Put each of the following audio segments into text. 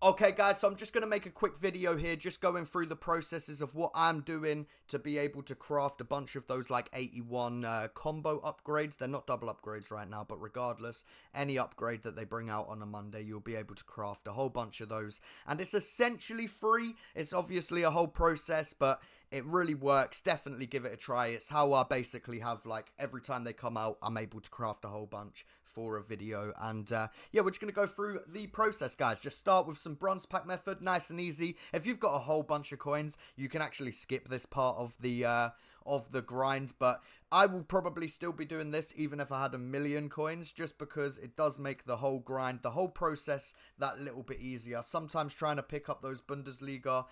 Okay, guys, so I'm just going to make a quick video here, just going through the processes of what I'm doing to be able to craft a bunch of those, like, 81 combo upgrades. They're not double upgrades right now, but regardless, any upgrade that they bring out on a Monday, you'll be able to craft a whole bunch of those. And it's essentially free. It's obviously a whole process, but it really works. Definitely give it a try. It's how I basically have, like, every time they come out, I'm able to craft a whole bunch for a video. And yeah, we're just going to go through the process, guys. Just start with some bronze pack method, nice and easy. If you've got a whole bunch of coins, you can actually skip this part of the grind, but I will probably still be doing this even if I had 1,000,000 coins, just because it does make the whole grind, the whole process, that little bit easier. Sometimes trying to pick up those Bundesliga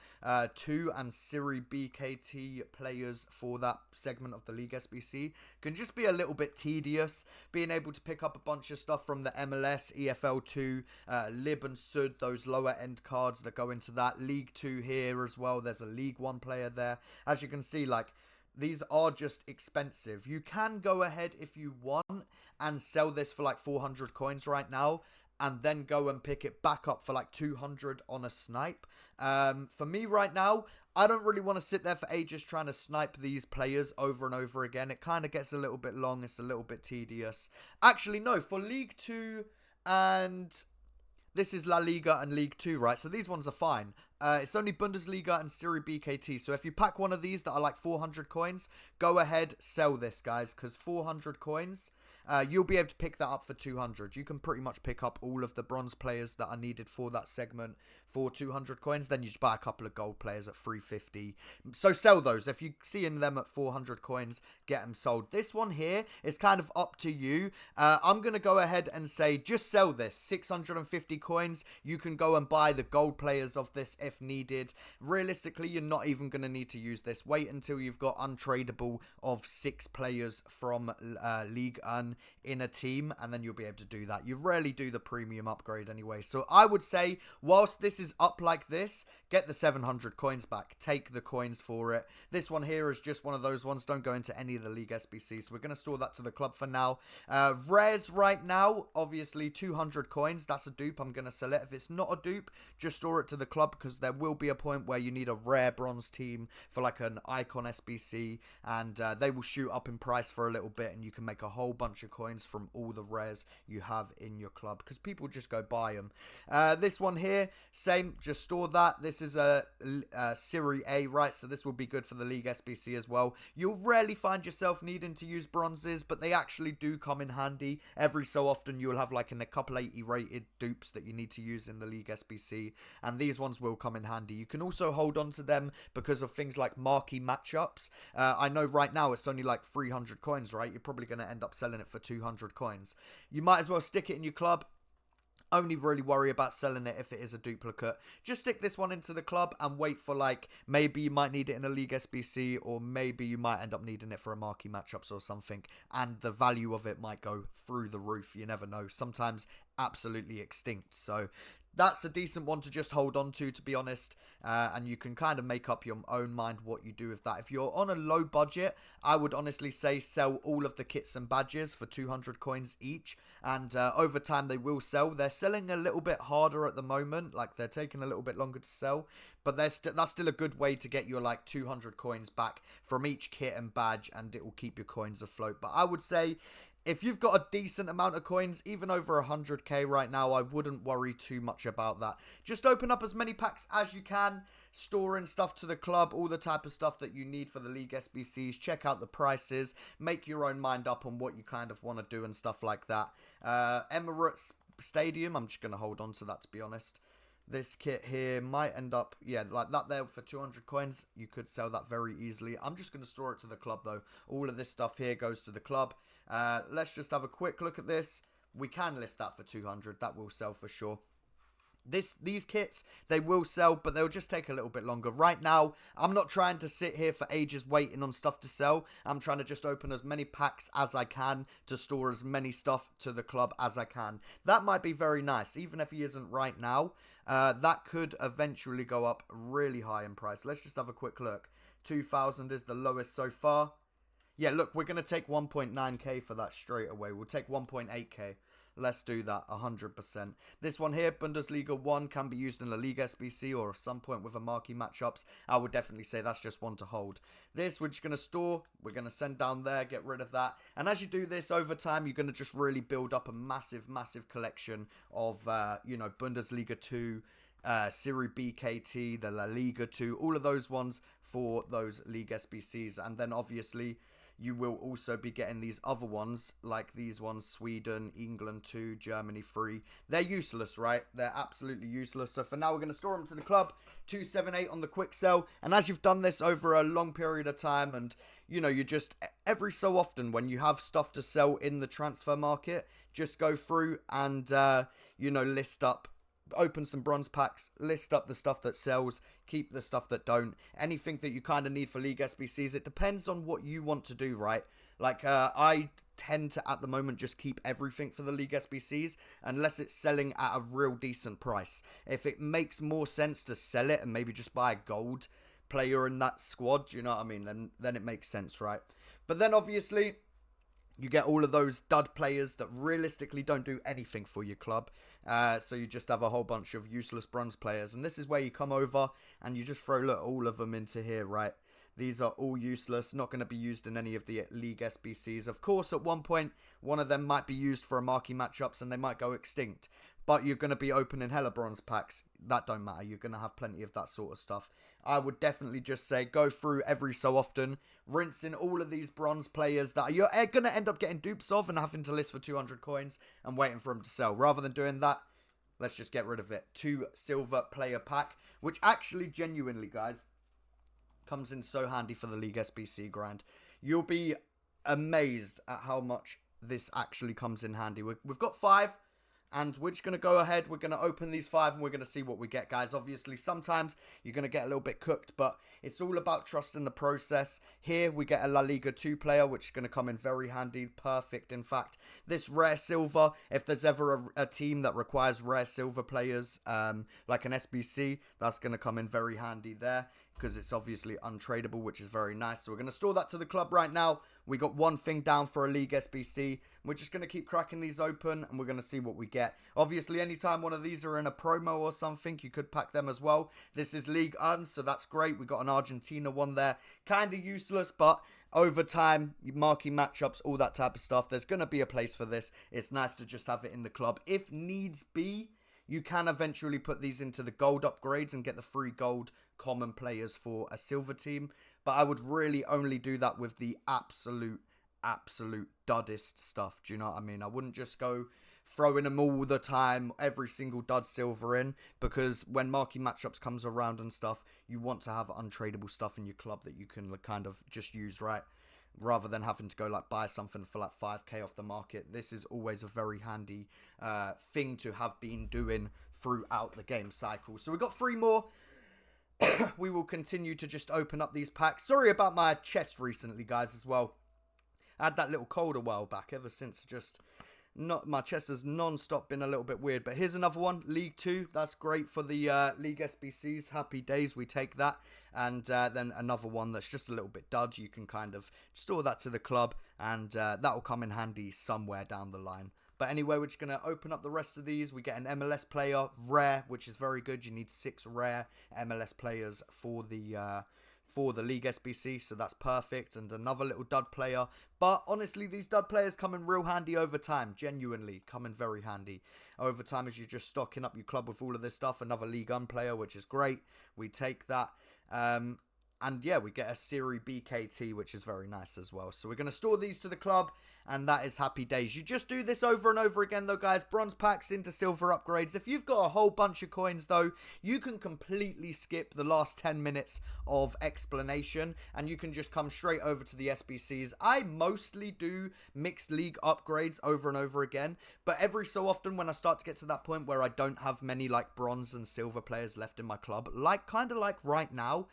2 and Serie BKT players for that segment of the League SBC can just be a little bit tedious. Being able to pick up a bunch of stuff from the MLS, EFL2, Lib and Sud, those lower end cards that go into that. League 2 here as well. There's a League 1 player there. As you can see, like, these are just expensive. You can go ahead if you want and sell this for like 400 coins right now, and then go and pick it back up for like 200 on a snipe. For me right now, I don't really want to sit there for ages trying to snipe these players over and over again. It kind of gets a little bit long. It's a little bit tedious. Actually, no, for League 2 and... this is La Liga and League 2, right? So these ones are fine. It's only Bundesliga and Serie BKT. So if you pack one of these that are like 400 coins, go ahead, sell this, guys. Because 400 coins, you'll be able to pick that up for 200. You can pretty much pick up all of the bronze players that are needed for that segment for 200 coins. Then you just buy a couple of gold players at 350. So sell those. If you see them at 400 coins, get them sold. This one here is kind of up to you. I'm going to go ahead and say just sell this. 650 coins. You can go and buy the gold players of this if needed. Realistically, you're not even going to need to use this. Wait until you've got untradeable of 6 players from League 1 in a team, and then you'll be able to do that. You rarely do the premium upgrade anyway. So I would say, whilst this is up like this, get the 700 coins back. Take the coins for it. This one here is just one of those ones. Don't go into any of the League SBC. So we're going to store that to the club for now. Rares right now, obviously 200 coins. That's a dupe. I'm going to sell it. If it's not a dupe, just store it to the club, because there will be a point where you need a rare bronze team for like an icon SBC, and they will shoot up in price for a little bit, and you can make a whole bunch of coins from all the rares you have in your club, because people just go buy them. This one here, same, just store that. This is a Serie A, right? So this will be good for the League SBC as well. You'll rarely find yourself needing to use bronzes, but they actually do come in handy. Every so often you'll have like a couple 80 rated dupes that you need to use in the League SBC, and these ones will come in handy. You can also hold on to them because of things like marquee matchups. I know right now it's only like 300 coins, right? You're probably going to end up selling it for 200 coins. You might as well stick it in your club. Only really worry about selling it if it is a duplicate. Just stick this one into the club and wait for, like, maybe you might need it in a League SBC, or maybe you might end up needing it for a marquee matchups or something, and the value of it might go through the roof. You never know. Sometimes absolutely extinct. So that's a decent one to just hold on to be honest, and you can kind of make up your own mind what you do with that. If you're on a low budget, I would honestly say sell all of the kits and badges for 200 coins each, and over time they will sell. They're selling a little bit harder at the moment, like they're taking a little bit longer to sell, but that's still a good way to get your like 200 coins back from each kit and badge, and it will keep your coins afloat. But I would say, if you've got a decent amount of coins, even over 100k right now, I wouldn't worry too much about that. Just open up as many packs as you can, storing stuff to the club, all the type of stuff that you need for the League SBCs. Check out the prices, make your own mind up on what you kind of want to do and stuff like that. Emirates Stadium, I'm just going to hold on to that, to be honest. This kit here might end up, yeah, like that there for 200 coins. You could sell that very easily. I'm just going to store it to the club though. All of this stuff here goes to the club. Let's just have a quick look at this. We can list that for 200. That will sell for sure. These kits, they will sell, but they'll just take a little bit longer. Right now, I'm not trying to sit here for ages waiting on stuff to sell. I'm trying to just open as many packs as I can to store as many stuff to the club as I can. That might be very nice, even if he isn't right now. That could eventually go up really high in price. Let's just have a quick look. 2,000 is the lowest so far. Yeah, look, we're going to take 1.9k for that straight away. We'll take 1.8k. Let's do that, 100%. This one here, Bundesliga 1, can be used in La Liga SBC or at some point with a marquee matchups. I would definitely say that's just one to hold. This, we're just going to store. We're going to send down there, get rid of that. And as you do this over time, you're going to just really build up a massive, massive collection of, Bundesliga 2, Serie B KT, the La Liga 2, all of those ones for those League SBCs. And then obviously you will also be getting these other ones, like these ones, Sweden, England 2, Germany 3. They're useless, right? They're absolutely useless. So for now, we're going to store them to the club, 278 on the quick sell. And as you've done this over a long period of time, and, you just, every so often when you have stuff to sell in the transfer market, just go through and, list up, open some bronze packs, list up the stuff that sells, keep the stuff that don't. Anything that you kind of need for League SBCs, it depends on what you want to do, right? Like, I tend to, at the moment, just keep everything for the League SBCs, unless it's selling at a real decent price. If it makes more sense to sell it and maybe just buy a gold player in that squad, do you know what I mean? Then it makes sense, right? But then, obviously, you get all of those dud players that realistically don't do anything for your club. So you just have a whole bunch of useless bronze players. And this is where you come over and you just throw all of them into here, right? These are all useless, not going to be used in any of the League SBCs. Of course, at one point, one of them might be used for a marquee matchups and they might go extinct. But you're going to be opening hella bronze packs. That don't matter. You're going to have plenty of that sort of stuff. I would definitely just say go through every so often, rinsing all of these bronze players that you're going to end up getting dupes of and having to list for 200 coins and waiting for them to sell. Rather than doing that, let's just get rid of it. 2 silver player pack, which actually genuinely, guys, comes in so handy for the League SBC grind. You'll be amazed at how much this actually comes in handy. We've got 5. And we're just going to go ahead, we're going to open these 5 and we're going to see what we get, guys. Obviously, sometimes you're going to get a little bit cooked, but it's all about trusting the process. Here, we get a La Liga 2 player, which is going to come in very handy. Perfect, in fact. This rare silver, if there's ever a team that requires rare silver players, like an SBC, that's going to come in very handy there, because it's obviously untradeable, which is very nice. So we're going to store that to the club right now. We got one thing down for a League SBC. We're just going to keep cracking these open and we're going to see what we get. Obviously, anytime one of these are in a promo or something, you could pack them as well. This is League Un, so that's great. We got an Argentina one there. Kind of useless, but over time, marquee matchups, all that type of stuff, there's going to be a place for this. It's nice to just have it in the club. If needs be, you can eventually put these into the gold upgrades and get the free gold common players for a silver team. But I would really only do that with the absolute duddest stuff. Do you know what I mean? I wouldn't just go throwing them all the time, every single dud silver in, because when marquee matchups comes around and stuff, you want to have untradeable stuff in your club that you can kind of just use, right? Rather than having to go like buy something for like 5k off the market. This is always a very handy thing to have been doing throughout the game cycle. So we've got 3 more. We will continue to just open up these packs. Sorry about my chest recently, guys, as well. I had that little cold a while back. Ever since, my chest has non-stop been a little bit weird. But here's another one, League 2. That's great for the League SBCs. Happy days, we take that. And then another one that's just a little bit dud. You can kind of store that to the club, and that will come in handy somewhere down the line. But anyway, we're just going to open up the rest of these. We get an MLS player, rare, which is very good. You need 6 rare MLS players for the League SBC, so that's perfect. And another little dud player. But honestly, these dud players come in real handy over time. Genuinely come in very handy over time as you're just stocking up your club with all of this stuff. Another League Un player, which is great. We take that. And yeah, we get a Serie B KT, which is very nice as well. So we're going to store these to the club, and that is happy days. You just do this over and over again, though, guys. Bronze packs into silver upgrades. If you've got a whole bunch of coins, though, you can completely skip the last 10 minutes of explanation, and you can just come straight over to the SBCs. I mostly do mixed league upgrades over and over again, but every so often when I start to get to that point where I don't have many, like, bronze and silver players left in my club, kind of like right now,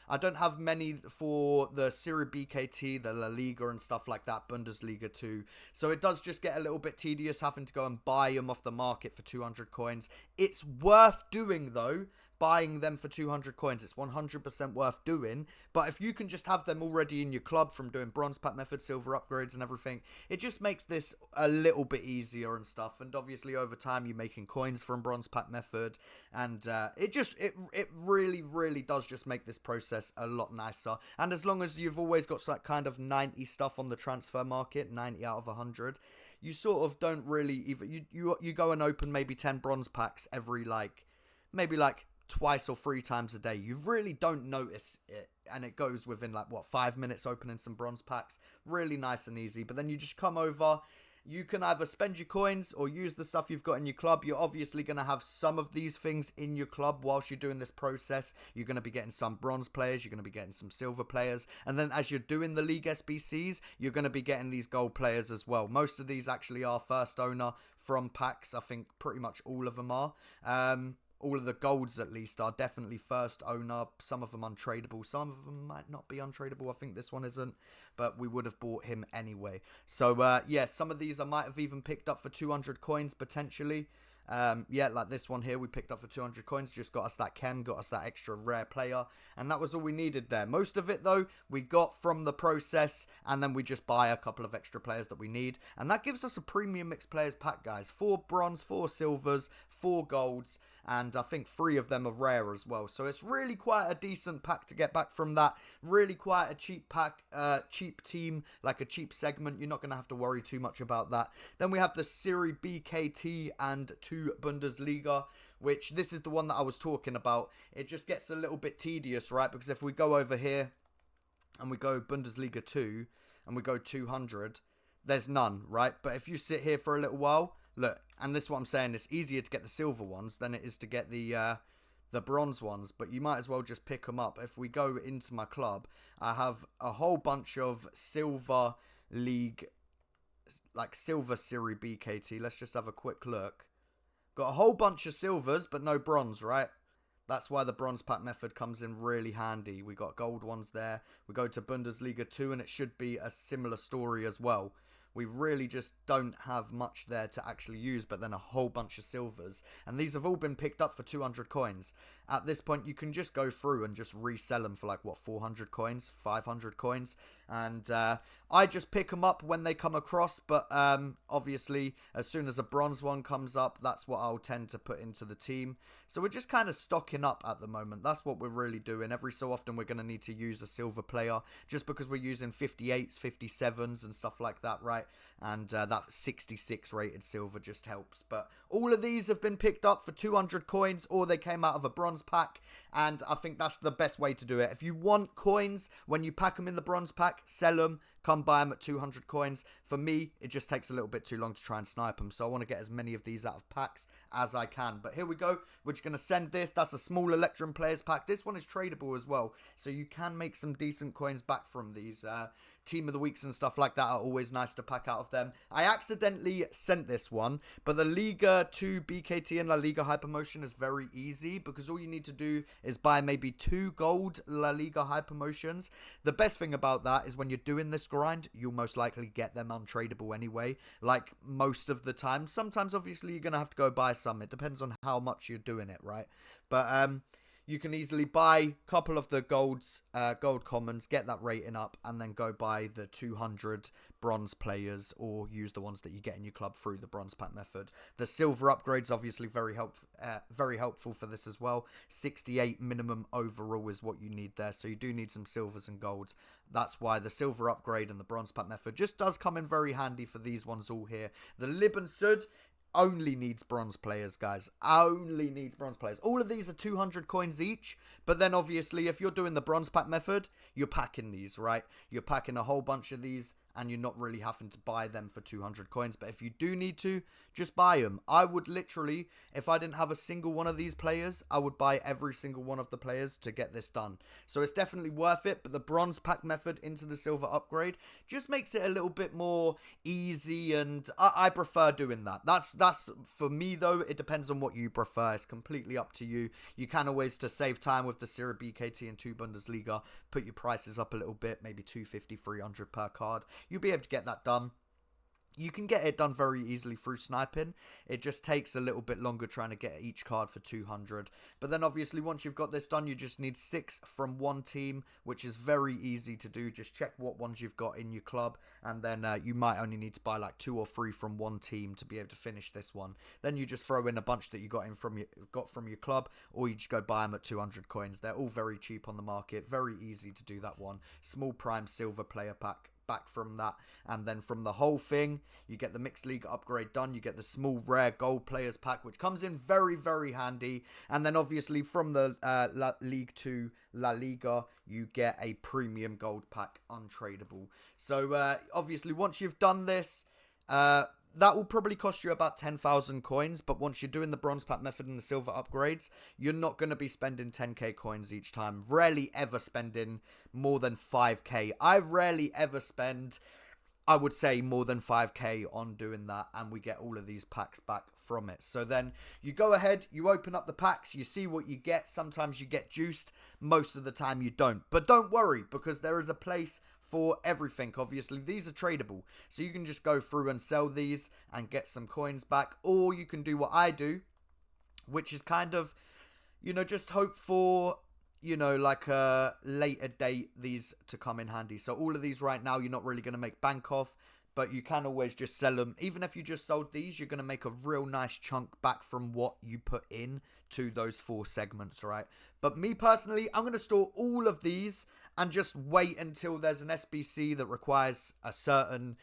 I don't have many for the Serie B KT, the La Liga and stuff like that, Bundesliga 2. So it does just get a little bit tedious having to go and buy them off the market for 200 coins. It's worth doing, though, buying them for 200 coins. It's 100% worth doing. But if you can just have them already in your club from doing bronze pack method, silver upgrades and everything, it just makes this a little bit easier and stuff. And obviously over time you're making coins from bronze pack method, and it really does just make this process a lot nicer. And as long as you've always got that kind of 90 stuff on the transfer market, 90 out of 100, you sort of don't really even you go and open maybe 10 bronze packs every maybe twice or 3 times a day. You really don't notice it, and it goes within 5 minutes opening some bronze packs. Really nice and easy. But then you just come over. You can either spend your coins or use the stuff you've got in your club. You're obviously going to have some of these things in your club whilst you're doing this process. You're going to be getting some bronze players. You're going to be getting some silver players. And then as you're doing the league SBCs, you're going to be getting these gold players as well. Most of these actually are first owner from packs. I think pretty much all of them are. All of the golds, at least, are definitely first owner. Some of them untradeable. Some of them might not be untradeable. I think this one isn't. But we would have bought him anyway. So, yeah, some of these I might have even picked up for 200 coins, potentially. Yeah, like this one here, we picked up for 200 coins. Just got us that chem, got us that extra rare player. And that was all we needed there. Most of it, though, we got from the process. And then we just buy a couple of extra players that we need. And that gives us a premium mixed players pack, guys. 4 bronze, 4 silvers, 4 golds. And I think 3 of them are rare as well. So it's really quite a decent pack to get back from that. Really quite a cheap pack, cheap team, like a cheap segment. You're not going to have to worry too much about that. Then we have the Serie BKT and 2 Bundesliga, which this is the one that I was talking about. It just gets a little bit tedious, right? Because if we go over here and we go Bundesliga 2 and we go 200, there's none, right? But if you sit here for a little while, look, and this is what I'm saying, it's easier to get the silver ones than it is to get the bronze ones, but you might as well just pick them up. If we go into my club, I have a whole bunch of silver league, like silver Serie BKT. Let's just have a quick look. Got a whole bunch of silvers, but no bronze, right? That's why the bronze pack method comes in really handy. We got gold ones there. We go to Bundesliga 2, and it should be a similar story as well. We really just don't have much there to actually use, but then a whole bunch of silvers. And these have all been picked up for 200 coins. At this point, you can just go through and just resell them for 400 coins, 500 coins. And I just pick them up when they come across. But obviously, as soon as a bronze one comes up, that's what I'll tend to put into the team. So we're just kind of stocking up at the moment. That's what we're really doing. Every so often, we're going to need to use a silver player just because we're using 58s, 57s and stuff like that, right? And that 66 rated silver just helps. But all of these have been picked up for 200 coins, or they came out of a bronze pack. And I think that's the best way to do it. If you want coins, when you pack them in the bronze pack, sell them. Come buy them at 200 coins. For me, it just takes a little bit too long to try and snipe them. So I want to get as many of these out of packs as I can. But here we go. We're just going to send this. That's a small Electrum Players pack. This one is tradable as well. So you can make some decent coins back from these. Team of the Weeks and stuff like that are always nice to pack out of them. I accidentally sent this one, but the Liga 2 BKT and La Liga Hypermotion is very easy because all you need to do is buy maybe 2 gold La Liga Hypermotions. The best thing about that is when you're doing this grind, you'll most likely get them untradeable anyway, like most of the time. Sometimes, obviously, you're going to have to go buy some. It depends on how much you're doing it, right? But, you can easily buy a couple of the gold commons, get that rating up, and then go buy the 200 bronze players or use the ones that you get in your club through the bronze pack method. The silver upgrades obviously very helpful for this as well. 68 minimum overall is what you need there, so you do need some silvers and golds. That's why the silver upgrade and the bronze pack method just does come in very handy for these ones all here. The Lib and Sud only needs bronze players, guys. Only needs bronze players. All of these are 200 coins each. But then, obviously, if you're doing the bronze pack method, you're packing these, right? You're packing a whole bunch of these, and you're not really having to buy them for 200 coins. But if you do need to, just buy them. I would literally, if I didn't have a single one of these players, I would buy every single one of the players to get this done. So it's definitely worth it. But the bronze pack method into the silver upgrade just makes it a little bit more easy, and I prefer doing that. That's for me, though. It depends on what you prefer. It's completely up to you. You can always, to save time with the Serie BKT and 2 Bundesliga, put your prices up a little bit, maybe 250, 300 per card. You'll be able to get that done. You can get it done very easily through sniping. It just takes a little bit longer trying to get each card for 200. But then obviously once you've got this done, you just need 6 from one team, which is very easy to do. Just check what ones you've got in your club, and then you might only need to buy like 2 or 3 from one team to be able to finish this one. Then you just throw in a bunch that you got from your club, or you just go buy them at 200 coins. They're all very cheap on the market. Very easy to do that one. Small prime silver player pack back from that, and then from the whole thing you get the mixed league upgrade done. You get the small rare gold players pack, which comes in very, very handy. And then obviously from the League 2 La Liga you get a premium gold pack untradeable. So obviously once you've done this, that will probably cost you about 10,000 coins, but once you're doing the bronze pack method and the silver upgrades, you're not going to be spending 10k coins each time. Rarely ever spending more than 5k. I rarely ever spend, I would say, more than 5k on doing that, and we get all of these packs back from it. So then you go ahead, you open up the packs, you see what you get. Sometimes you get juiced, most of the time you don't. But don't worry, because there is a place for everything. Obviously these are tradable, so you can just go through and sell these and get some coins back, or you can do what I do, which is kind of, you know, just hope for, you know, like a later date these to come in handy. So all of these right now you're not really going to make bank off, but you can always just sell them. Even if you just sold these, you're going to make a real nice chunk back from what you put in to those 4 segments, right? But me personally, I'm going to store all of these and just wait until there's an SBC that requires a certain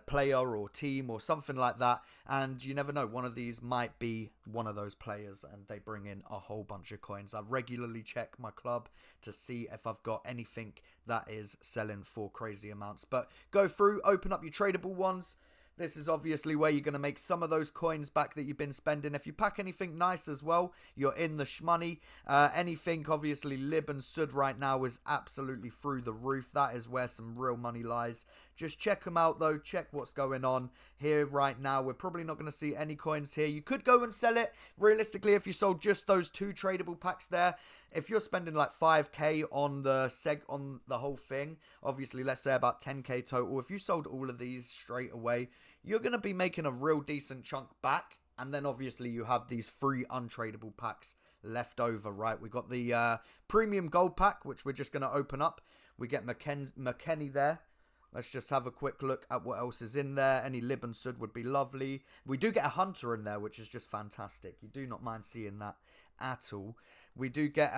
player or team or something like that. And you never know, one of these might be one of those players and they bring in a whole bunch of coins. I regularly check my club to see if I've got anything that is selling for crazy amounts. But go through, open up your tradable ones. This is obviously where you're going to make some of those coins back that you've been spending. If you pack anything nice as well, you're in the shmoney. Anything, obviously, Lib and Sud right now is absolutely through the roof. That is where some real money lies. Just check them out, though. Check what's going on here right now. We're probably not going to see any coins here. You could go and sell it. Realistically, if you sold just those 2 tradable packs there, if you're spending like 5k on the whole thing, obviously, let's say about 10k total. If you sold all of these straight away, you're going to be making a real decent chunk back. And then obviously you have these 3 untradeable packs left over, right? We got the premium gold pack, which we're just going to open up. We get McKennie there. Let's just have a quick look at what else is in there. Any Lib and Sud would be lovely. We do get a Hunter in there, which is just fantastic. You do not mind seeing that at all. We do get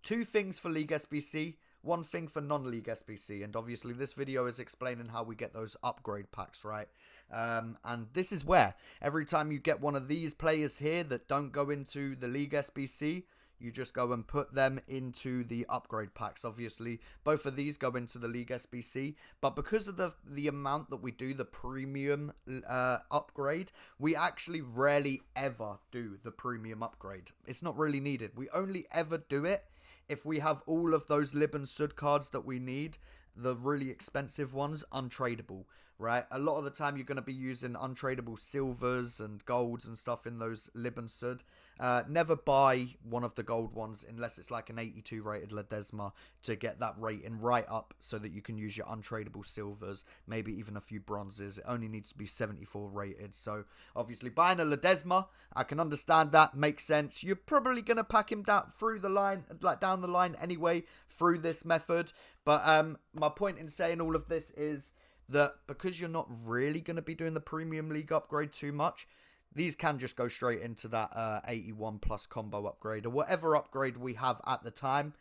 2 things for League SBC. 1 thing for non-league SBC, and obviously this video is explaining how we get those upgrade packs, right? And this is where every time you get one of these players here that don't go into the league SBC, you just go and put them into the upgrade packs. Obviously, both of these go into the league SBC, but because of the amount that we do the premium upgrade, we actually rarely ever do the premium upgrade. It's not really needed. We only ever do it if we have all of those Lib and Sud cards that we need, the really expensive ones, untradeable, right? A lot of the time you're going to be using untradeable silvers and golds and stuff in those Lib and Sud. Never buy one of the gold ones unless it's like an 82 rated Ledesma to get that rating right up so that you can use your untradeable silvers, maybe even a few bronzes. It only needs to be 74 rated. So obviously buying a Ledesma, I can understand that, makes sense. You're probably going to pack him down through the line, like down the line anyway through this method. But my point in saying all of this is that because you're not really going to be doing the Premium League upgrade too much, these can just go straight into that 81 plus combo upgrade or whatever upgrade we have at the time.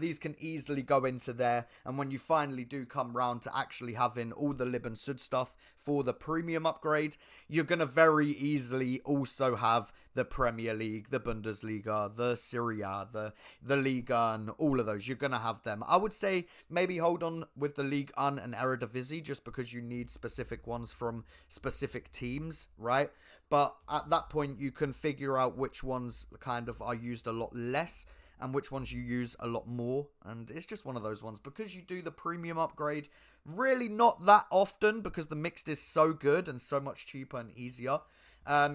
These can easily go into there. And when you finally do come round to actually having all the Lib and Sud stuff for the premium upgrade, you're going to very easily also have the Premier League, the Bundesliga, the Serie A, the Liga, and all of those. You're going to have them. I would say maybe hold on with the Ligue 1 and Eredivisie just because you need specific ones from specific teams, right? But at that point, you can figure out which ones kind of are used a lot less and which ones you use a lot more. And it's just one of those ones. Because you do the premium upgrade really not that often because the mixed is so good and so much cheaper and easier.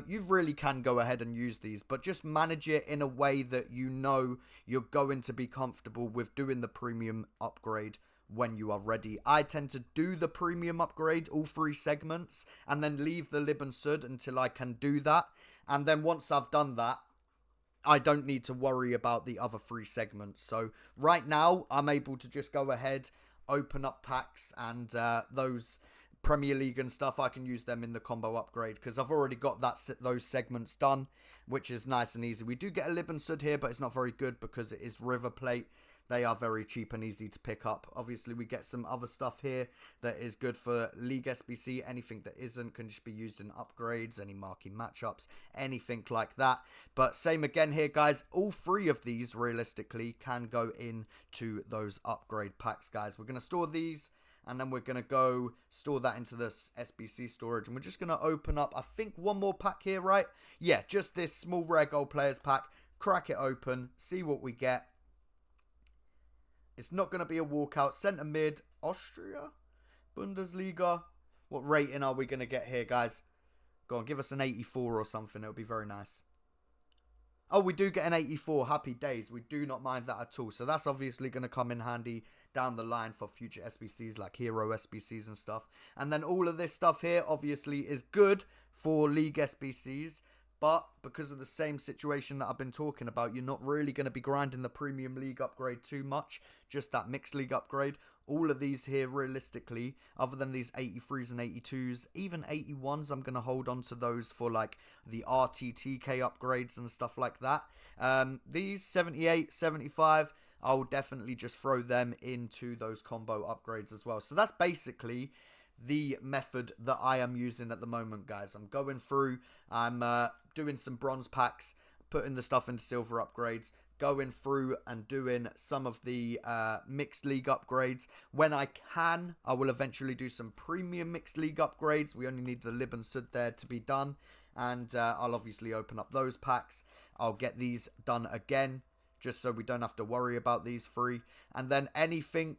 You really can go ahead and use these, but just manage it in a way that you know you're going to be comfortable with doing the premium upgrade when you are ready. I tend to do the premium upgrade, all 3 segments, and then leave the Lib and Sud until I can do that. And then once I've done that, I don't need to worry about the other 3 segments. So right now, I'm able to just go ahead, open up packs, and those Premier League and stuff, I can use them in the combo upgrade because I've already got those segments done, which is nice and easy. We do get a Lib and Sud here, but it's not very good because it is River Plate. They are very cheap and easy to pick up. Obviously, we get some other stuff here that is good for League SBC. Anything that isn't can just be used in upgrades, any marquee matchups, anything like that. But same again here, guys. All 3 of these, realistically, can go into those upgrade packs, guys. We're going to store these, and then we're going to go store that into this SBC storage. And we're just going to open up, I think, one more pack here, right? Yeah, just this small rare gold players pack. Crack it open, see what we get. It's not going to be a walkout. Centre mid, Austria, Bundesliga. What rating are we going to get here, guys? Go on, give us an 84 or something. It'll be very nice. Oh, we do get an 84. Happy days. We do not mind that at all. So that's obviously going to come in handy down the line for future SBCs like Hero SBCs and stuff. And then all of this stuff here obviously is good for League SBCs. But because of the same situation that I've been talking about, you're not really going to be grinding the Premium League upgrade too much. Just that Mixed League upgrade. All of these here, realistically, other than these 83s and 82s, even 81s, I'm going to hold on to those for like the RTTK upgrades and stuff like that. These 78, 75, I'll definitely just throw them into those combo upgrades as well. So that's basically the method that I am using at the moment, guys. I'm going through, I'm doing some bronze packs, putting the stuff into silver upgrades, going through and doing some of the mixed league upgrades. When I can, I will eventually do some premium mixed league upgrades. We only need the Lib and Sud there to be done, and I'll obviously open up those packs. I'll get these done again, just so we don't have to worry about these 3. And then anything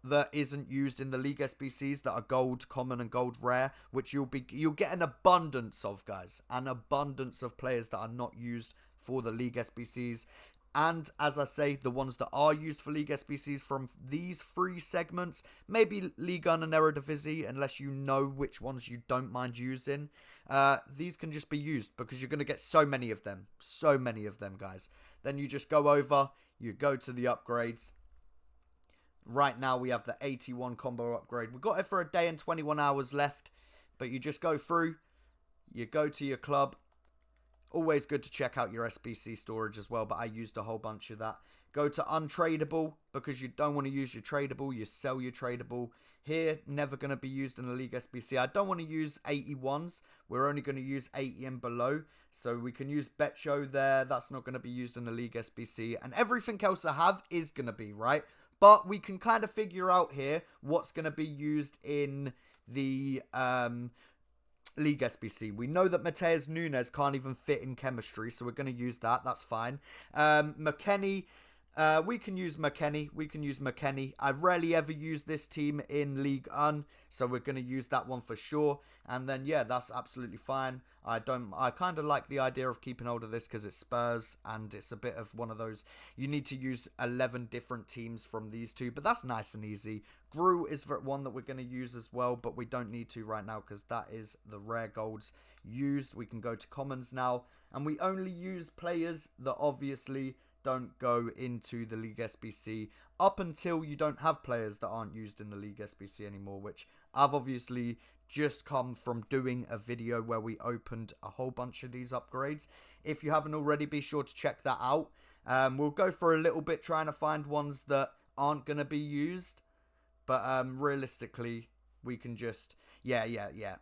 that isn't used in the League SBCs that are gold common and gold rare, which you'll get an abundance of, guys, an abundance of players that are not used for the League SBCs. And as I say, the ones that are used for League SBCs from these 3 segments, maybe Ligue 1 and Eredivisie, unless you know which ones you don't mind using, these can just be used because you're going to get so many of them, guys. Then you just go over, you go to the upgrades. Right now, we have the 81 combo upgrade. We've got it for a day and 21 hours left. But you just go through. You go to your club. Always good to check out your SBC storage as well. But I used a whole bunch of that. Go to untradable because you don't want to use your tradable. You sell your tradable. Here, never going to be used in the League SBC. I don't want to use 81s. We're only going to use 80 and below. So we can use Betcho there. That's not going to be used in the League SBC. And everything else I have is going to be, right? But we can kind of figure out here what's going to be used in the League SBC. We know that Mateus Nunes can't even fit in chemistry, so we're going to use that. That's fine. McKennie, we can use McKennie. I rarely ever use this team in League 1, so we're going to use that one for sure. And then, yeah, that's absolutely fine. I kind of like the idea of keeping hold of this because it's Spurs, and it's a bit of one of those, you need to use 11 different teams from these 2, but that's nice and easy. Gru is one that we're going to use as well, but we don't need to right now because that is the rare golds used. We can go to commons now, and we only use players that obviously don't go into the League SBC up until you don't have players that aren't used in the League SBC anymore, which I've obviously just come from doing a video where we opened a whole bunch of these upgrades. If you haven't already, be sure to check that out. We'll go for a little bit trying to find ones that aren't going to be used, but realistically, we can just, yeah.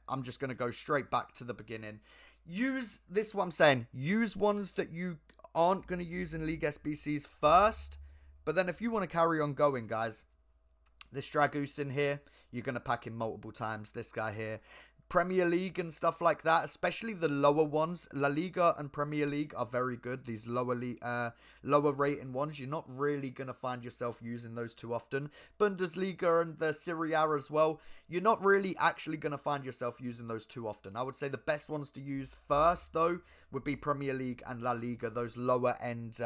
I'm just going to go straight back to the beginning. Use this, what I'm saying, use ones that you aren't going to use in League SBCs first, but then if you want to carry on going, guys, this Dragoose in here, you're going to pack him multiple times. This guy here, Premier League and stuff like that, especially the lower ones. La Liga and Premier League are very good. These lower rating ones, you're not really going to find yourself using those too often. Bundesliga and the Serie A as well, you're not really actually going to find yourself using those too often. I would say the best ones to use first, though, would be Premier League and La Liga, those lower end,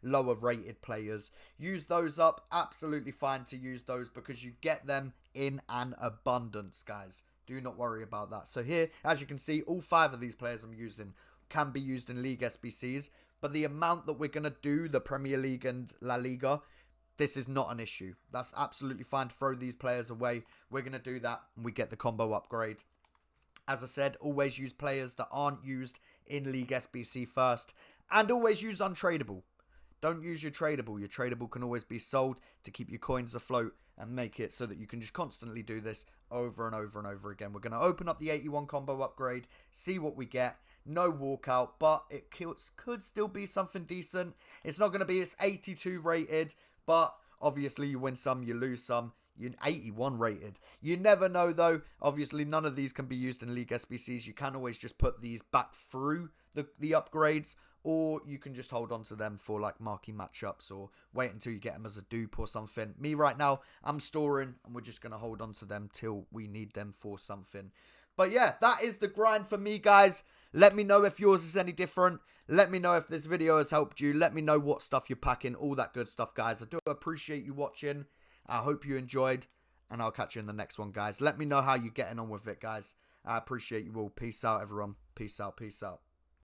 lower rated players. Use those up, absolutely fine to use those because you get them in an abundance, guys. Do not worry about that. So here, as you can see, all 5 of these players I'm using can be used in League SBCs. But the amount that we're going to do the Premier League and La Liga, this is not an issue. That's absolutely fine to throw these players away. We're going to do that and we get the combo upgrade. As I said, always use players that aren't used in League SBC first. And always use untradeable. Don't use your tradable. Your tradable can always be sold to keep your coins afloat and make it so that you can just constantly do this over and over and over again. We're going to open up the 81 combo upgrade, see what we get. No walkout, but it could still be something decent. It's not going to be it's 82 rated, but obviously you win some, you lose some. You're 81 rated. You never know, though. Obviously, none of these can be used in League SBCs. You can always just put these back through the upgrades, or you can just hold on to them for like marquee matchups or wait until you get them as a dupe or something. Me right now, I'm storing and we're just going to hold on to them till we need them for something. But yeah, that is the grind for me, guys. Let me know if yours is any different. Let me know if this video has helped you. Let me know what stuff you're packing, all that good stuff, guys. I do appreciate you watching. I hope you enjoyed, and I'll catch you in the next one, guys. Let me know how you're getting on with it, guys. I appreciate you all. Peace out, everyone. Peace out. Peace out.